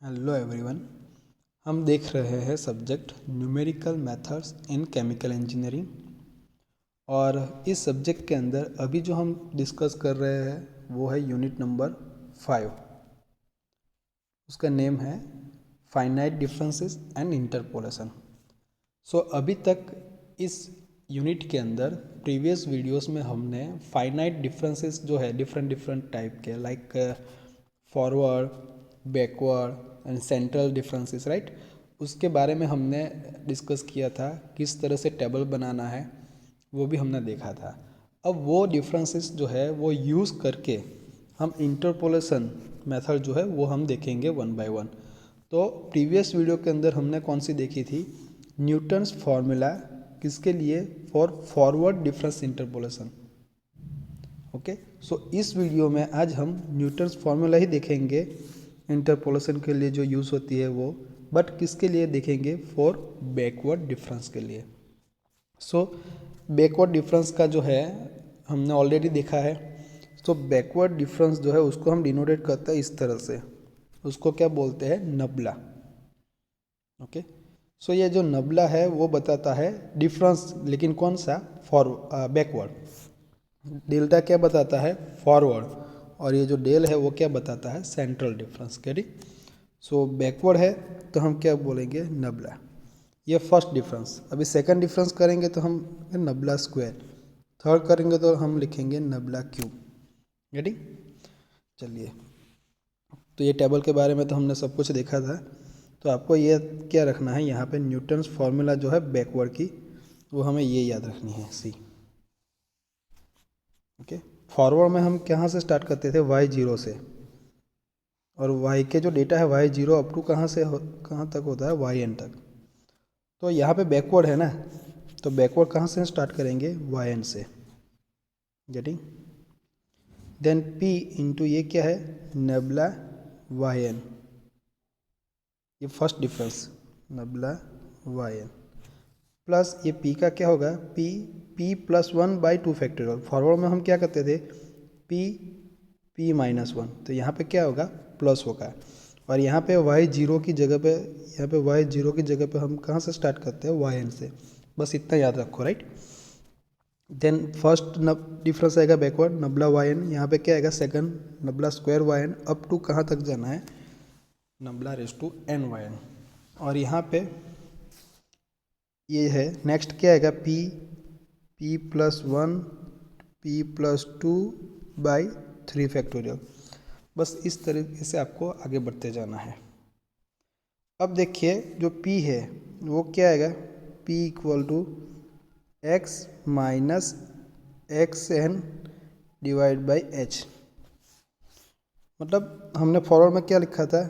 Hello everyone. हम देख रहे हैं subject numerical methods in chemical engineering. और इस सब्जेक्ट के अंदर अभी जो हम डिस्कस कर रहे हैं वो है यूनिट नंबर 5। उसका नेम है फाइनाइट डिफरेंसेस एंड इंटरपोलेशन। सो अभी तक इस यूनिट के अंदर प्रीवियस वीडियोस में हमने फाइनाइट डिफरेंसेस जो है डिफरेंट डिफरेंट टाइप के like forward, backward and central differences, right, उसके बारे में हमने डिस्कस किया था। किस तरह से टेबल बनाना है वो भी हमने देखा था। अब वो डिफरेंसेस जो है वो यूज़ करके हम इंटरपोलेशन मेथड जो है वो हम देखेंगे वन बाय वन। तो प्रीवियस वीडियो के अंदर हमने कौन सी देखी थी? न्यूटन्स फार्मूला किसके लिए? For forward difference interpolation. Okay, so इस वीडियो में आज हम न्यूटन्स फार्मूला ही देखेंगे इंटरपोलेशन के लिए जो यूज़ होती है वो, बट किसके लिए देखेंगे? फॉर बैकवर्ड डिफरेंस के लिए। सो बैकवर्ड डिफरेंस का जो है हमने ऑलरेडी देखा है। तो बैकवर्ड डिफरेंस जो है उसको हम डिनोटेट करते हैं इस तरह से, उसको क्या बोलते हैं? नबला। ओके, सो ये जो नबला है वो बताता है डिफरेंस, लेकिन कौन सा? For backward. डेल्टा क्या बताता है? फॉरवर्ड। और ये जो डेल है वो क्या बताता है? Central difference. कैडी? सो बैकवर्ड है तो हम क्या बोलेंगे? नबला। ये फर्स्ट डिफरेंस। अभी सेकंड डिफरेंस करेंगे तो हम नबला स्क्वायर। थर्ड करेंगे तो हम लिखेंगे नबला क्यूब। रेडी? चलिए, तो ये टेबल के बारे में तो हमने सब कुछ देखा था। तो आपको ये क्या रखना है यहाँ पे? न्यूटन्स फार्मूला जो है बैकवर्ड की, वो हमें ये याद रखनी है, सी। ओके, फॉरवर्ड में हम कहाँ से स्टार्ट करते थे? y0 से। और y के जो डेटा है y0 अप टू कहाँ से कहाँ तक होता है? yn तक। तो यहाँ पे बैकवर्ड है ना, तो बैकवर्ड कहाँ से स्टार्ट करेंगे? yn से। गेटिंग? देन p इंटू ये क्या है? नबला yn। ये फर्स्ट डिफरेंस, नबला yn प्लस ये p का क्या होगा? p प्लस 1/2 फॉरवर्ड में हम क्या करते थे? p -1, तो यहाँ पे क्या होगा? प्लस होगा। और यहाँ पे y0 की जगह पे, यहाँ पे y0 की जगह पे हम कहाँ से स्टार्ट करते हैं? yn से। बस इतना याद रखो, राइट। देन फर्स्ट डिफरेंस आएगा बैकवर्ड, नबला yn। यहाँ पे क्या आएगा? Second, nabla square yn। Up to कहाँ तक जाना है? Nabla raise to n yn। और यहाँ पे ये है नेक्स्ट क्या आएगा? p plus 1 p+2/3। बस इस तरीके से आपको आगे बढ़ते जाना है। अब देखिए जो p है वो क्या आएगा? p equal to x minus xn divide by h। मतलब हमने फॉरवर्ड में क्या लिखा था?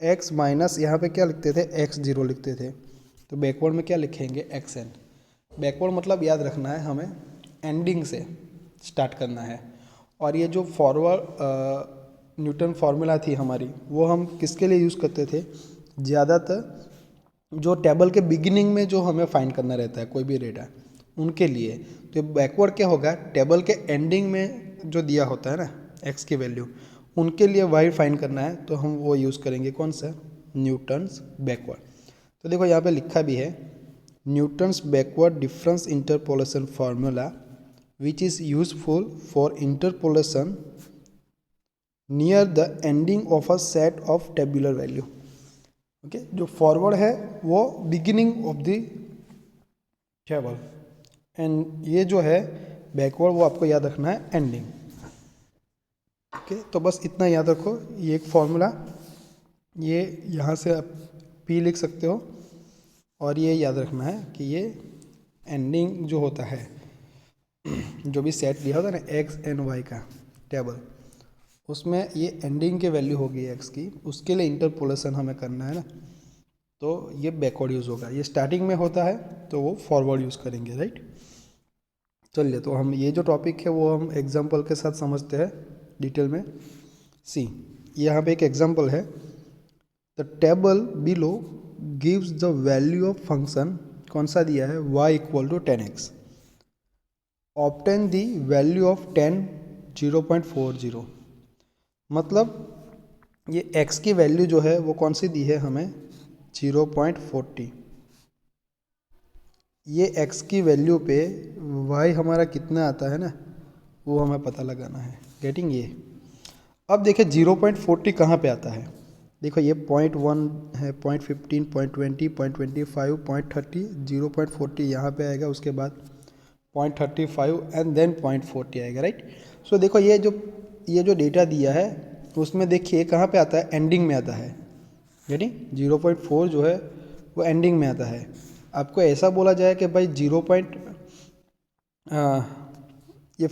x माइनस, यहाँ पे क्या लिखते थे? x0 लिखते थे। तो बैकवर्ड में क्या लिखेंगे? xn। बैकवर्ड मतलब याद रखना है हमें, एंडिंग से स्टार्ट करना है। और ये जो फॉरवर्ड न्यूटन फार्मूला थी हमारी, वो हम किसके लिए यूज़ करते थे? ज़्यादातर जो टेबल के बिगिनिंग में जो हमें फाइंड करना रहता है कोई भी डेटा, उनके लिए। तो बैकवर्ड क्या होगा? टेबल के एंडिंग में जो दिया होता है ना एक्स की वैल्यू, उनके लिए वाई फाइंड करना है, तो हम वो यूज़ करेंगे। कौन सा? Newton's backward. तो देखो यहाँ पे लिखा भी है Newton's backward difference interpolation formula which is useful for interpolation near the ending of a set of tabular value। Okay, जो फॉरवर्ड है वो beginning of the table, and ये जो है बैकवर्ड वो आपको याद रखना है एंडिंग। ओके, तो बस इतना याद रखो, ये एक फॉर्मूला, ये यहाँ से आप पी लिख सकते हो। और ये याद रखना है कि ये एंडिंग जो होता है, जो भी सेट दिया होता है ना एक्स एंड वाई का टेबल, उसमें ये एंडिंग के वैल्यू होगी एक्स की, उसके लिए इंटरपोलेशन हमें करना है ना, तो ये बैकवर्ड यूज़ होगा। ये स्टार्टिंग में होता है तो वो फॉरवर्ड यूज़ करेंगे, राइट। चलिए, तो हम ये जो टॉपिक है वो हम एग्जांपल के साथ समझते हैं डिटेल में। सी, यहाँ पे एक एग्जांपल है। The table below gives the value of function, कौन सा दिया है? y equal to 10x। Obtain the value of 10 0.40। मतलब ये x की वैल्यू जो है वो कौन सी दी है हमें, 0.40। ये x की वैल्यू पे y हमारा कितना आता है ना, वो हमें पता लगाना है। गेटिंग ये। अब देखिए 0.40 कहाँ पे आता है, देखो ये 0.1 है, 0.15, 0.20, 0.25, 0.30, 0.40 यहाँ पे आएगा, उसके बाद 0.35 एंड देन 0.40 आएगा, राइट। सो देखो ये जो डेटा दिया है उसमें देखिए कहाँ पे आता है, एंडिंग में आता है। यानी 0.4 जो है वो एंडिंग में आता है। आपको ऐसा बोला जाए कि भाई ये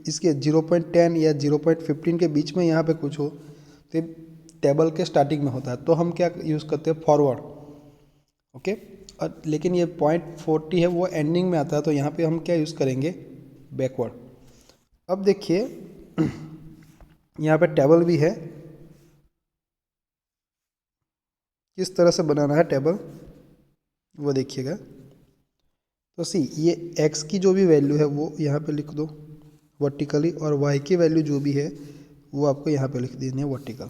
इसके 0.10 या 0.15 के बीच में यहाँ पे कुछ हो तो टेबल के स्टार्टिंग में होता है, तो हम क्या यूज़ करते हैं, फॉरवर्ड। ओके। और लेकिन ये 0.40 है वो एंडिंग में आता है, तो यहाँ पे हम क्या यूज़ करेंगे, बैकवर्ड। अब देखिए यहाँ पे टेबल भी है, किस तरह से बनाना है टेबल वो देखिएगा। तो ये x की जो भी वैल्यू है वो यहाँ पे लिख दो वर्टिकली, और y की वैल्यू जो भी है वो आपको यहाँ पे लिख देनी है वर्टिकल।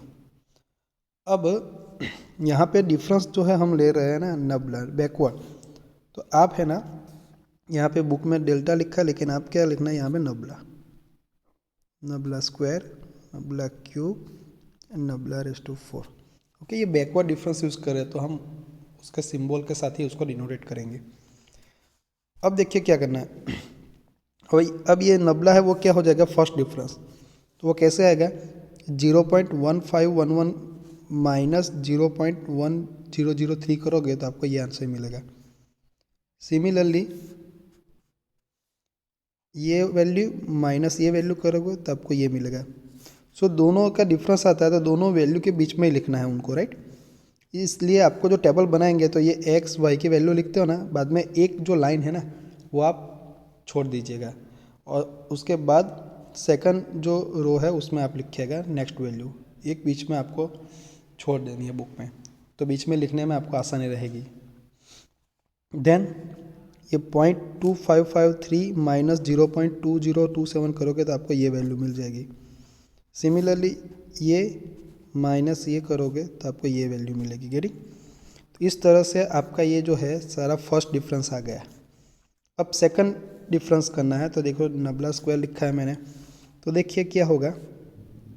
अब यहाँ पे डिफरेंस जो है हम ले रहे हैं ना नबलर बैकवर्ड, तो आप है ना यहाँ पे बुक में डेल्टा लिखा है, लेकिन आप क्या लिखना है यहाँ पे nabla, nabla square, nabla cube, nabla raise to 4। Okay, ये बैकवर्ड डिफरेंस यूज़ करें तो हम उसके सिंबल के साथ ही उसको डिनोटेट करेंगे। अब देखिए क्या करना है, वही अब ये नबला है वो क्या हो जाएगा, फर्स्ट डिफरेंस। तो वो कैसे आएगा, 0.1511 माइनस 0.1003 करोगे तो आपको ये आंसर मिलेगा। सिमिलरली ये वैल्यू माइनस ये वैल्यू करोगे तो आपको ये मिलेगा। सो दोनों का डिफरेंस आता है तो दोनों वैल्यू के बीच में ही लिखना है उनको, राइट। इसलिए आपको जो टेबल बनाएंगे तो ये एक्स वाई की वैल्यू लिखते हो ना, बाद में एक जो लाइन है ना वो आप छोड़ दीजिएगा, और उसके बाद सेकंड जो रो है उसमें आप लिखिएगा नेक्स्ट वैल्यू, एक बीच में आपको छोड़ देनी है बुक में, तो बीच में लिखने में आपको आसानी रहेगी। देन ये 0.2553 माइनस 0.2027 करोगे तो आपको ये वैल्यू मिल जाएगी। सिमिलरली ये माइनस ये करोगे तो आपको ये वैल्यू मिलेगी। गेटिंग। तो इस तरह से आपका ये जो है सारा फर्स्ट डिफरेंस आ गया। अब सेकंड डिफरेंस करना है, तो देखो नबला स्क्वायर लिखा है मैंने, तो देखिए क्या होगा,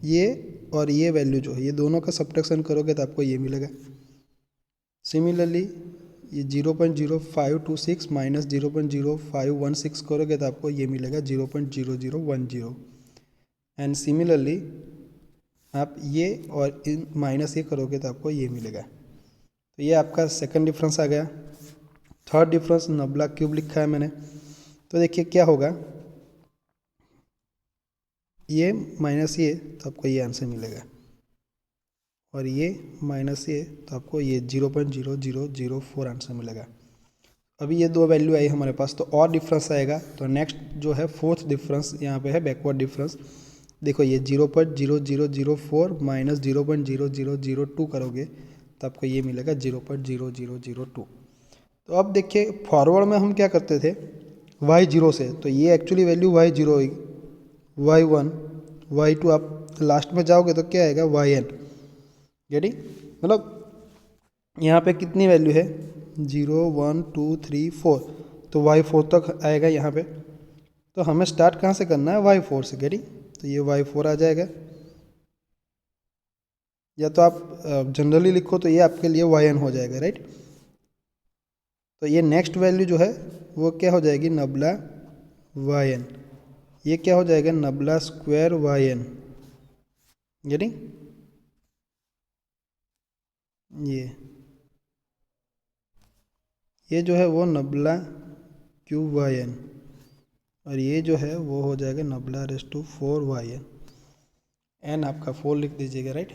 ये और ये वैल्यू जो है ये दोनों का सब्ट्रैक्शन करोगे तो आपको ये मिलेगा। सिमिलरली ये 0.0526 माइनस 0.0516 करोगे तो आपको ये मिलेगा 0.0010। एंड सिमिलरली आप ये और इन माइनस ये करोगे तो आपको ये मिलेगा। तो ये आपका सेकंड डिफरेंस आ गया। थर्ड डिफरेंस नबला क्यूब लिखा है मैंने, तो देखिए क्या होगा, ये माइनस ये तो आपको ये आंसर मिलेगा, और ये माइनस ये तो आपको ये 0.0004 आंसर मिलेगा। अभी ये दो वैल्यू आई हमारे पास, तो और डिफरेंस आएगा। तो नेक्स्ट जो है फोर्थ डिफरेंस यहाँ पे है बैकवर्ड डिफरेंस। देखो ये 0.0004 माइनस 0.0002 करोगे तो आपको ये मिलेगा 0.0002। तो अब देखिए फॉरवर्ड में हम क्या करते थे, y0 से, तो ये एक्चुअली वैल्यू y0 होगी, y1, y2, आप लास्ट में जाओगे तो क्या आएगा yn। गेटिंग, मतलब यहाँ पे कितनी वैल्यू है, 0 1 2 3 4, तो y4 तक आएगा यहाँ पे। तो हमें स्टार्ट कहाँ से करना है, y4 से। गेटिंग, तो ये y4 आ जाएगा, या तो आप जनरली लिखो तो ये आपके लिए yn हो जाएगा, राइट। तो ये नेक्स्ट वैल्यू जो है वो क्या हो जाएगी, नबला yn। ये क्या हो जाएगा, नबला स्क्वायर yn। गेटिंग, ये जो है वो नबला क्यूब yn, और ये जो है वो हो जाएगा नबला रेज़ टू 4 yn। एन आपका 4 लिख दीजिएगा, राइट।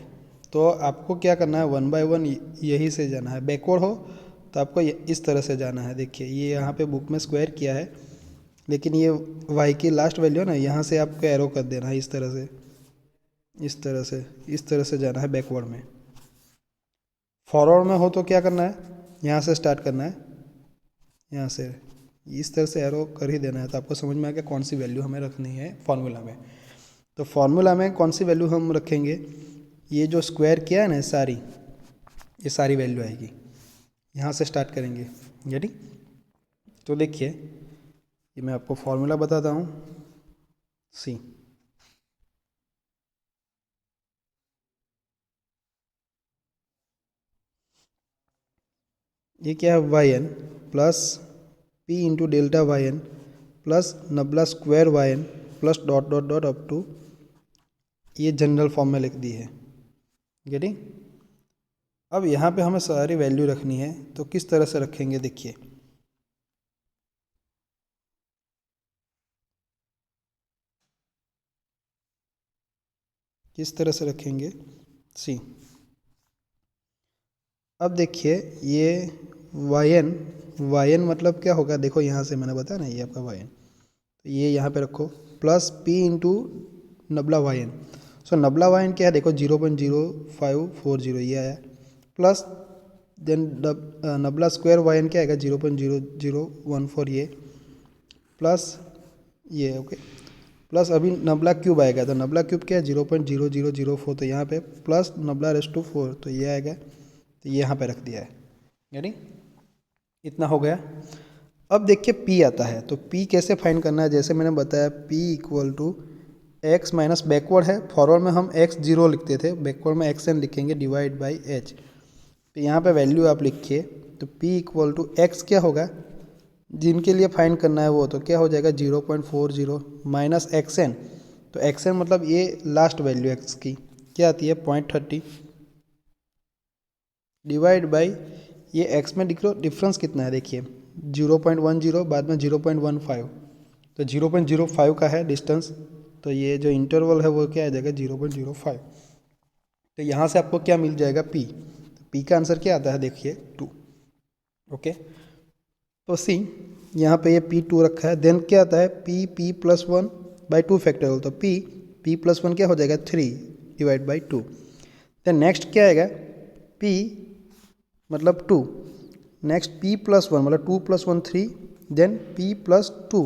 तो आपको क्या करना है, 1 बाय 1 यही से जाना है। बैकवर्ड हो तो आपको इस तरह से जाना है। देखिए ये यहाँ पे बुक में स्क्वायर किया है, लेकिन ये y की लास्ट वैल्यू है ना, यहाँ से आपको एरो कर देना है इस तरह से, इस तरह से जाना है बैकवर्ड में। फॉरवर्ड में हो तो क्या करना है, यहाँ से स्टार्ट करना है, यहाँ से इस तरह से एरो कर ही देना है। तो आपको समझ में आ गया कौन सी वैल्यू हमें रखनी है फॉर्मूला में। तो फॉर्मूला में कौन सी वैल्यू हम रखेंगे, ये जो स्क्वायर किया है ना ये सारी वैल्यू आएगी। यहाँ से स्टार्ट करेंगे यानी, तो देखिए ये मैं आपको फॉर्मूला बताता हूँ। सी ये क्या है, y n plus p into delta y n plus nabla square y n plus dot dot dot up to, ये जनरल फॉर्म में लिख दी है। गेटिंग? अब यहाँ पे हमें सारी वैल्यू रखनी है, तो किस तरह से रखेंगे देखिए। किस तरह से रखेंगे, सी अब देखिए ये वाई एन मतलब क्या होगा, देखो यहाँ से मैंने बताया ना ये आपका वाई एन, तो ये यहाँ पे रखो plus p into nabla y n. So nabla y n क्या है, देखो 0.0540 ये आया, plus then nabla square y n क्या आएगा 0.0014 ये, प्लस ये ओके, प्लस अभी नब्ला क्यूब आएगा, तो नब्ला क्यूब क्या है 0.0004, तो यहाँ पे प्लस नब्ला रेस टू 4, तो ये आएगा, तो ये यहाँ पे रख दिया है। यानी इतना हो गया। अब देखिए P आता है, तो P कैसे फाइंड करना है, जैसे मैंने बताया P equal to x minus backward है, फॉरवर्ड में हम x0 लिखते थे, बैकवर्ड में xn लिखेंगे डिवाइड बाई h। तो यहाँ पे वैल्यू आप लिखिए, तो P इक्वल टू एक्स क्या होगा, जिनके लिए फाइंड करना है वो, तो क्या हो जाएगा 0.40 माइनस xn, तो xn मतलब ये लास्ट वैल्यू x की क्या आती है 0.30 डिवाइड बाई ये x में डिफरेंस कितना है देखिए 0.10, बाद में 0.15, तो 0.05 का है डिस्टेंस, तो ये जो इंटरवल है वो क्या आ जाएगा 0.05। तो यहाँ से आपको क्या मिल जाएगा P, तो P का आंसर क्या आता है देखिए 2। ओके, तो सी यहाँ पे ये P2 रखा है, देन क्या आता है P प्लस 1 बाई 2 फैक्टोरियल, तो P प्लस 1 क्या हो जाएगा 3 डिवाइड बाई 2। देन नेक्स्ट क्या आएगा P मतलब 2, नेक्स्ट P प्लस 1 मतलब 2 प्लस 1 3, देन P प्लस 2,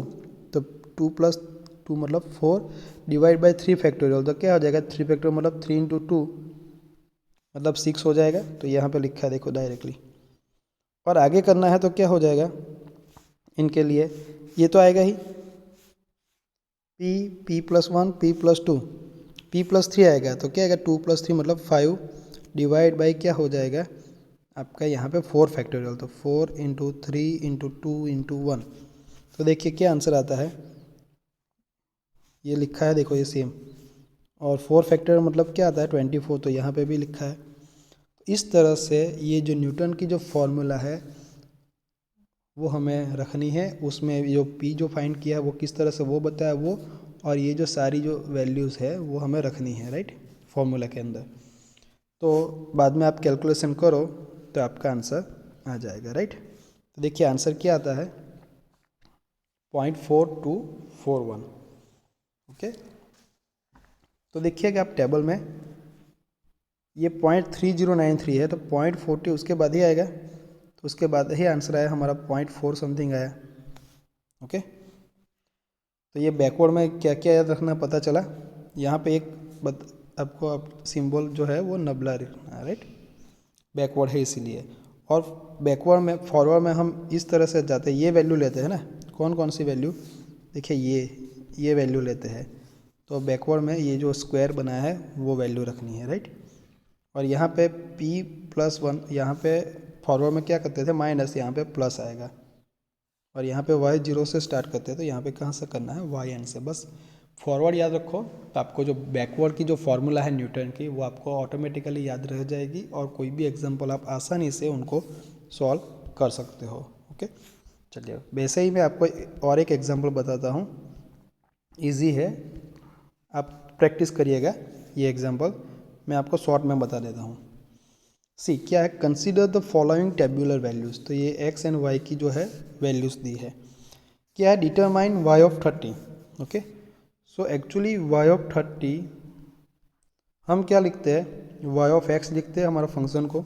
तो 2 प्लस 2 मतलब 4 डिवाइड बाई 3 फैक्टोरियल, तो क्या हो जाएगा 3 फैक्टोरियल मतलब 3 इंटू 2 मतलब 6 हो जाएगा, तो यहाँ पे लिखा है देखो डायरेक्टली। और आगे करना है तो क्या हो जाएगा इनके लिए, ये तो आएगा ही P plus 1 P plus 2 P plus 3 आएगा, तो क्या आएगा 2 प्लस 3 मतलब 5 डिवाइड बाई क्या हो जाएगा आपका यहाँ पे 4 फैक्टोरियल, तो 4 इंटू 3 इंटू 2 इंटू 1, तो देखिए क्या आंसर आता है, ये लिखा है देखो ये सेम, और 4 फैक्टोरियल मतलब क्या आता है 24, तो यहाँ पे भी लिखा है। इस तरह से ये जो न्यूटन की जो फॉर्मूला है वो हमें रखनी है, उसमें जो P जो फाइंड किया है वो किस तरह से वो बताया वो, और ये जो सारी जो वैल्यूज़ है वो हमें रखनी है राइट फॉर्मूला के अंदर। तो बाद में आप कैलकुलेशन करो तो आपका आंसर आ जाएगा राइट। तो देखिए आंसर क्या आता है 0.4241। ओके, तो देखिएगा आप टेबल में ये 0.3093 है, तो 0.40 उसके बाद ही आएगा, तो उसके बाद ही आंसर आया हमारा 0.4 समथिंग आया। ओके, तो ये बैकवर्ड में क्या क्या याद रखना पता चला, यहाँ पे एक आपको सिंबल जो है वो नब्ला रखना राइट, बैकवर्ड है इसीलिए। और बैकवर्ड में फॉरवर्ड में हम इस तरह से जाते हैं, ये वैल्यू लेते हैं ना, कौन कौन सी वैल्यू देखिए ये वैल्यू लेते हैं, तो बैकवर्ड में ये जो स्क्वायर बनाया है वो वैल्यू रखनी है राइट। और यहाँ पे P प्लस 1, यहाँ पे फॉरवर्ड में क्या करते थे माइनस, यहाँ पे प्लस आएगा, और यहाँ पे y0 से स्टार्ट करते हैं, तो यहाँ पे कहाँ से करना है yn से, बस फॉरवर्ड याद रखो, तो आपको जो बैकवर्ड की जो फॉर्मूला है न्यूटन की वो आपको ऑटोमेटिकली याद रह जाएगी, और कोई भी एग्जांपल आप आसानी से उनको सॉल्व कर सकते हो। ओके, चलिए वैसे ही मैं आपको और एक एग्जांपल बताता हूँ, इजी है, आप प्रैक्टिस करिएगा। ये एग्जांपल मैं आपको शॉर्ट में बता देता हूँ। सी क्या है, consider the following tabular values, तो ये x एंड y की जो है वैल्यूज़ दी है, क्या है determine y of 30। Okay, so actually y of 30 हम क्या लिखते हैं y ऑफ x लिखते हैं हमारा फंक्शन को,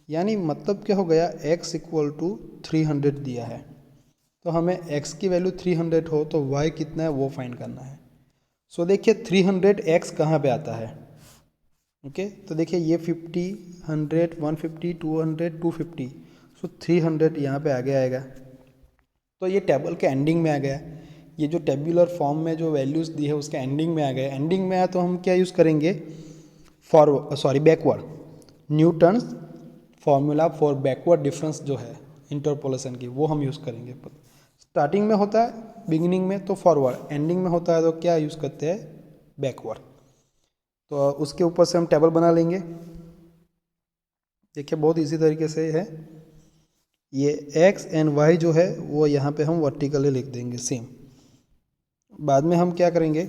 यानी मतलब क्या हो गया x इक्वल टू 300 दिया है, तो हमें x की वैल्यू 300 हो तो y कितना है वो फाइंड करना है। सो देखिए 300 x कहाँ पे आता है, ओके, तो देखिए ये 50, 100, 150, 200, 250, सो 300 यहाँ पे आगे आएगा। तो ये टेबल के एंडिंग में आ गया, ये जो टेबुलर फॉर्म में जो वैल्यूज़ दी है उसके एंडिंग में आ गए। एंडिंग में आया तो हम क्या यूज़ करेंगे, backward, Newton's formula for backward difference जो है इंटरपोलेशन की, वो हम यूज़ करेंगे। स्टार्टिंग में होता है बिगिनिंग में तो फॉरवर्ड, एंडिंग में होता है तो क्या यूज़ करते हैं, बैकवर्ड। तो उसके ऊपर से हम टेबल बना लेंगे। देखिए बहुत इजी तरीके से है। ये x एंड y जो है वो यहाँ पे हम वर्टिकली लिख देंगे सेम। बाद में हम क्या करेंगे,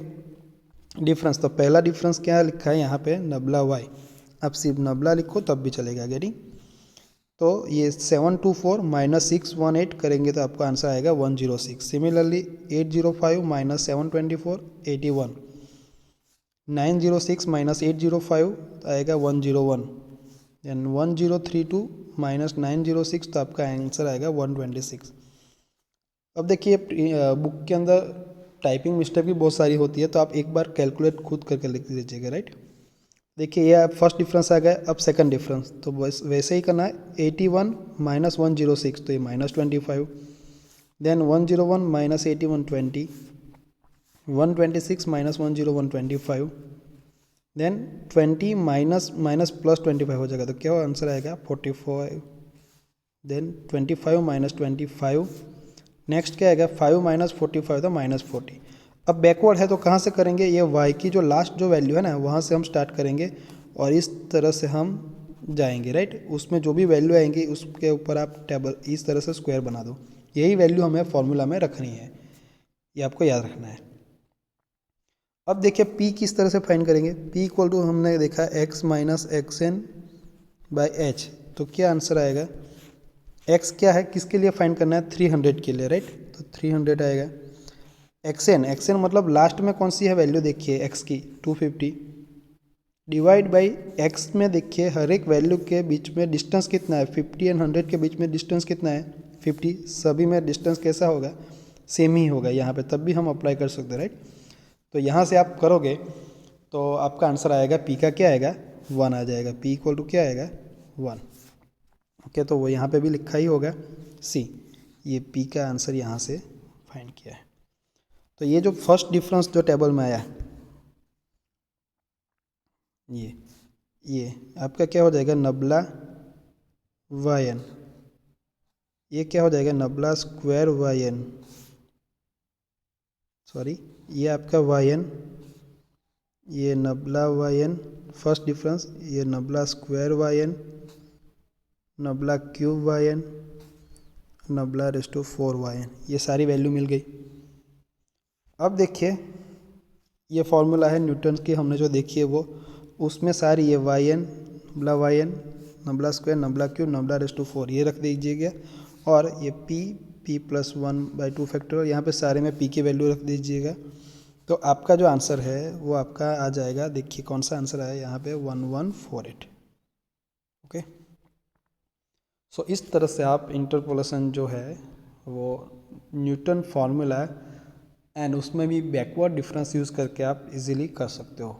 डिफरेंस, तो पहला डिफरेंस क्या लिखा है यहाँ पे, नबला y। अब सिर्फ नबला लिखो तब भी चलेगा, गेटिंग। तो ये 724 माइनस 618 करेंगे तो आपका आंसर आएगा 106। सिमिलरली 805 माइनस 724 81, 906 माइनस 805 आएगा 101, देन 1032 माइनस 906 तो आपका आंसर आएगा 126। अब देखिए बुक के अंदर टाइपिंग मिस्टेक भी बहुत सारी होती है, तो आप एक बार कैलकुलेट खुद करके लिख लीजिएगा, राइट। देखिए ये आप फर्स्ट डिफरेंस आ गया, अब सेकंड डिफरेंस तो बस वैसे ही करना है। 81 माइनस 106 तो ये minus 25, then 101 minus 81 20, 126 minus 101 25, then 20 minus minus plus 25 हो जाएगा तो क्या आंसर आएगा 45, देन 25 माइनस 25, नेक्स्ट क्या आएगा 5 माइनस 45 तो माइनस 40। अब बैकवर्ड है तो कहाँ से करेंगे, ये y की जो लास्ट जो वैल्यू है ना वहाँ से हम स्टार्ट करेंगे और इस तरह से हम जाएंगे, राइट। उसमें जो भी वैल्यू आएंगी उसके ऊपर आप टेबल इस तरह से स्क्वायर बना दो। यही वैल्यू हमें फॉर्मूला में रखनी है, ये आपको याद रखना है। अब देखिए p किस तरह से फाइंड करेंगे, p इक्वल टू हमने देखा x minus x n by h, तो क्या आंसर आएगा, x क्या है किसके लिए फाइंड करना है, 300 के लिए, राइट। तो 300 आएगा। एक्सएन, एक्सएन मतलब लास्ट में कौन सी है वैल्यू देखिए x की 250, डिवाइड बाई x में देखिए हर एक वैल्यू के बीच में डिस्टेंस कितना है, 50 एंड 100 के बीच में डिस्टेंस कितना है, 50। सभी में डिस्टेंस कैसा होगा, सेम ही होगा यहाँ पे, तब भी हम अप्लाई कर सकते हैं, राइट। तो यहाँ से आप करोगे तो आपका आंसर आएगा p का क्या आएगा 1 आ जाएगा, p इक्वल टू क्या आएगा 1। ओके, तो वो यहाँ पे भी लिखा ही होगा c, ये p का आंसर यहाँ से फाइंड किया है। तो ये जो फर्स्ट डिफरेंस जो टेबल में आया ये आपका क्या हो जाएगा, नबला yn, ये क्या हो जाएगा नबला स्क्वायर yn, सॉरी ये आपका yn, ये नबला yn फर्स्ट डिफरेंस, ये nabla square yn, nabla cube yn, nabla raise to 4 yn, ये सारी वैल्यू मिल गई। अब देखिए ये फॉर्मूला है न्यूटन की, हमने जो देखी है वो, उसमें सारी ये yn nabla yn nabla square nabla cube nabla raise to 4 ये रख दीजिएगा, और ये p प्लस 1/2 फैक्टर यहाँ पे सारे में p की वैल्यू रख दीजिएगा। तो आपका जो आंसर है वो आपका आ जाएगा, देखिए कौन सा आंसर आया यहाँ पे 1148। ओके, सो इस तरह से आप इंटरपोलेशन जो है वो न्यूटन फार्मूला एंड उसमें भी बैकवर्ड डिफरेंस यूज़ करके आप इजीली कर सकते हो।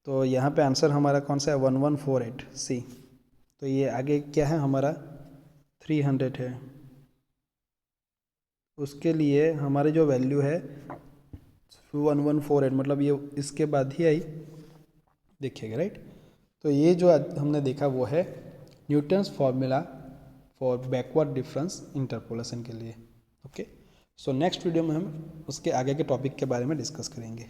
तो यहाँ पे आंसर हमारा कौन सा है 1148 सी। तो ये आगे क्या है हमारा 300 है, उसके लिए हमारी जो वैल्यू है 1148 मतलब ये इसके बाद ही आई, देखिएगा, राइट। तो ये जो हमने देखा वो है Newton's formula for backward difference interpolation के लिए। ओके, सो नेक्स्ट वीडियो में हम उसके आगे के टॉपिक के बारे में डिस्कस करेंगे।